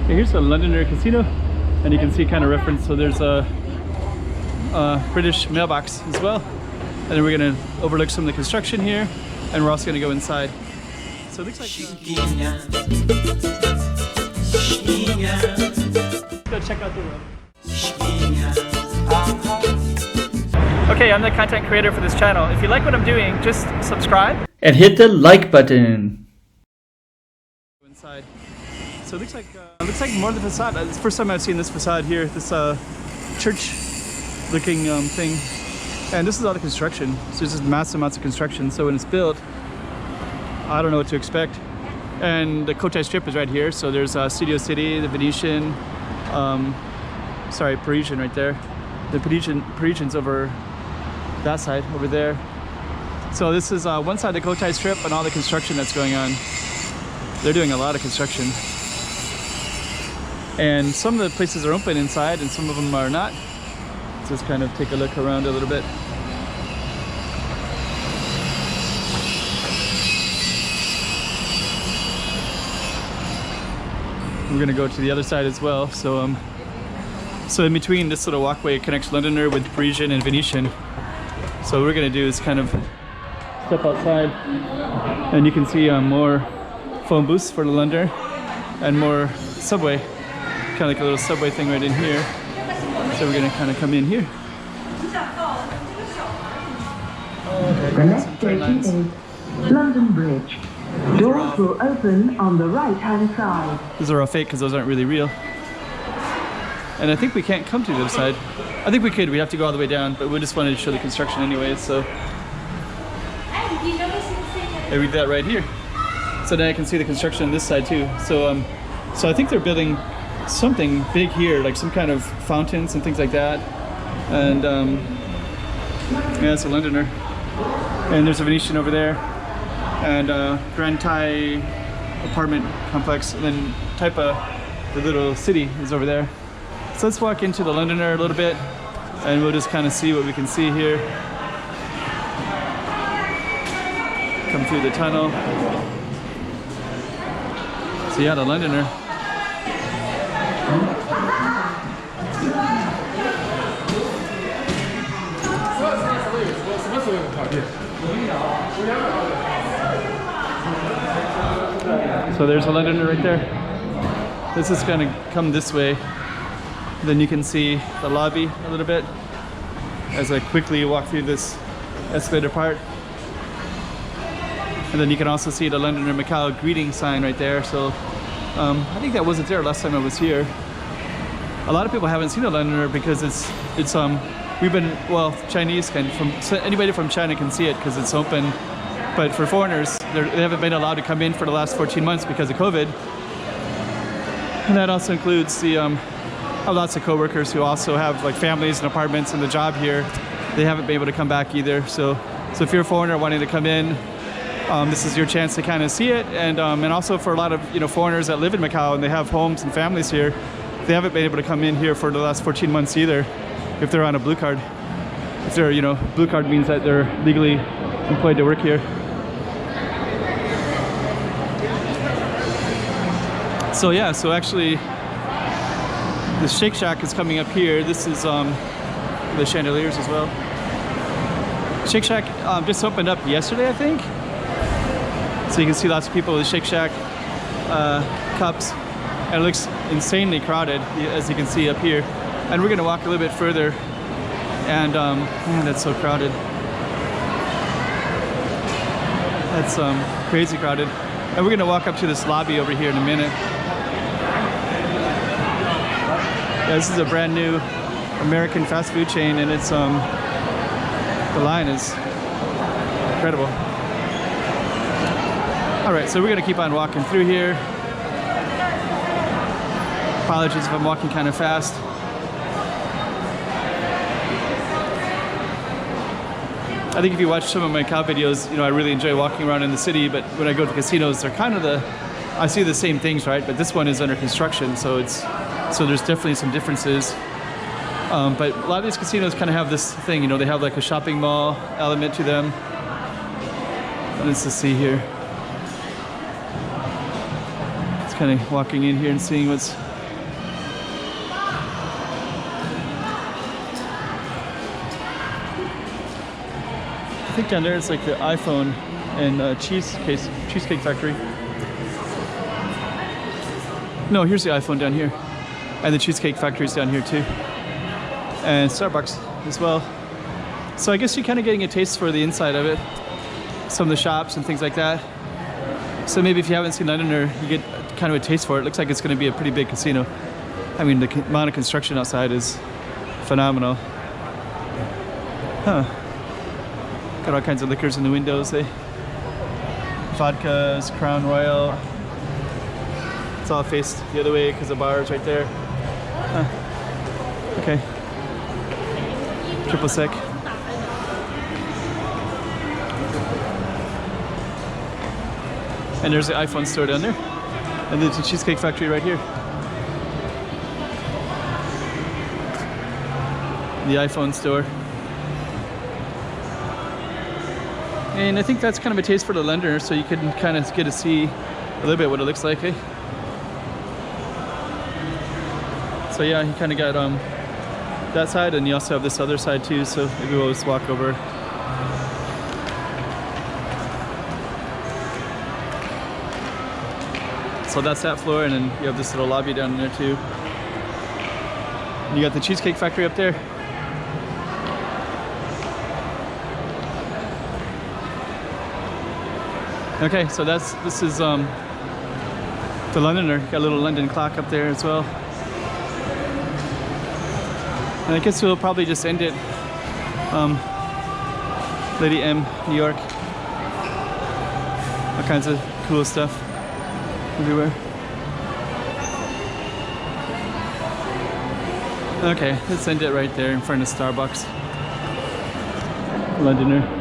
Here's the Londoner Casino, and you can see kind of reference. So there's a British mailbox as well, and then we're gonna overlook some of the construction here, and we're also gonna go inside. So it looks like let's go check out the room. Okay, I'm the content creator for this channel. If you like what I'm doing, just subscribe and hit the like button. Inside. So it looks like more of the facade. It's the first time I've seen this facade here, this church-looking thing. And this is all the construction. So there's just massive amounts of construction. So when it's built, I don't know what to expect. And the Cotai Strip is right here. So there's Studio City, the Venetian, sorry, Parisian right there. The Parisian's over that side, over there. So this is one side of the Cotai Strip and all the construction that's going on. They're doing a lot of construction. And some of the places are open inside and some of them are not. Let's just kind of take a look around a little bit. We're gonna go to the other side as well. So in between, this little walkway connects Londoner with Parisian and Venetian. So what we're gonna do is kind of step outside, and you can see more phone booths for the Londoner and more subway, kind of like a little subway thing right in here. So we're gonna kind of come in here. The next station is London Bridge. Doors will open on the right-hand side. These are all fake because those aren't really real. And I think we can't come to the other side. I think we could. We have to go all the way down, but we just wanted to show the construction anyway. So I read that right here. So now I can see the construction on this side too. So so I think they're building something big here, like some kind of fountains and things like that. And yeah, it's a Londoner. And there's a Venetian over there, and Grand Thai apartment complex, and then Taipa, the little city, is over there. So let's walk into the Londoner a little bit, and we'll just kind of see what we can see here. Come through the tunnel. So yeah, the Londoner. So there's a Londoner right there. This is gonna come this way. Then you can see the lobby a little bit as I quickly walk through this escalator part. And then you can also see the Londoner Macau greeting sign right there. So I think that wasn't there last time I was here. A lot of people haven't seen the Londoner because we've been, well, Chinese so anybody from China can see it because it's open. But for foreigners, they haven't been allowed to come in for the last 14 months because of COVID. And that also includes I have lots of coworkers who also have like families and apartments and the job here. They haven't been able to come back either. So if you're a foreigner wanting to come in, this is your chance to kind of see it. And also for a lot of foreigners that live in Macau and they have homes and families here, they haven't been able to come in here for the last 14 months either if they're on a blue card. If they're, blue card means that they're legally employed to work here. So yeah, so actually the Shake Shack is coming up here. This is the chandeliers as well. Shake Shack just opened up yesterday, I think. So you can see lots of people with Shake Shack cups. And it looks insanely crowded, as you can see up here. And we're gonna walk a little bit further. And man, that's so crowded. That's crazy crowded. And we're gonna walk up to this lobby over here in a minute. Yeah, this is a brand new American fast food chain, and it's the line is incredible. All right, so we're gonna keep on walking through here. Apologies if I'm walking kind of fast. I think if you watch some of my Macau videos, I really enjoy walking around in the city, but when I go to casinos, they're kind of I see the same things, right? But this one is under construction, so there's definitely some differences. But a lot of these casinos kind of have this thing, they have like a shopping mall element to them. Let's just see here. It's kind of walking in here and seeing what's think down there it's like the iPhone and cheesecake factory. No, here's the iPhone down here. And the cheesecake factory's down here too. And Starbucks as well. So I guess you're kind of getting a taste for the inside of it. Some of the shops and things like that. So maybe if you haven't seen Londoner, you get kind of a taste for it. It looks like it's going to be a pretty big casino. I mean, the amount of construction outside is phenomenal. Huh. Got all kinds of liquors in the windows, eh? Vodkas, Crown Royal. It's all faced the other way because the bar is right there. Huh. Okay. Triple sec. And there's the iPhone store down there. And there's the Cheesecake Factory right here. The iPhone store. And I think that's kind of a taste for the Londoner, so you can kind of get to see a little bit what it looks like, eh? So yeah, you kind of got that side, and you also have this other side too, so maybe we'll just walk over. So that's that floor, and then you have this little lobby down there too. And you got the Cheesecake Factory up there. Okay, so this is the Londoner. Got a little London clock up there as well. And I guess we'll probably just end it. Lady M, New York. All kinds of cool stuff everywhere. Okay, let's end it right there in front of Starbucks. Londoner.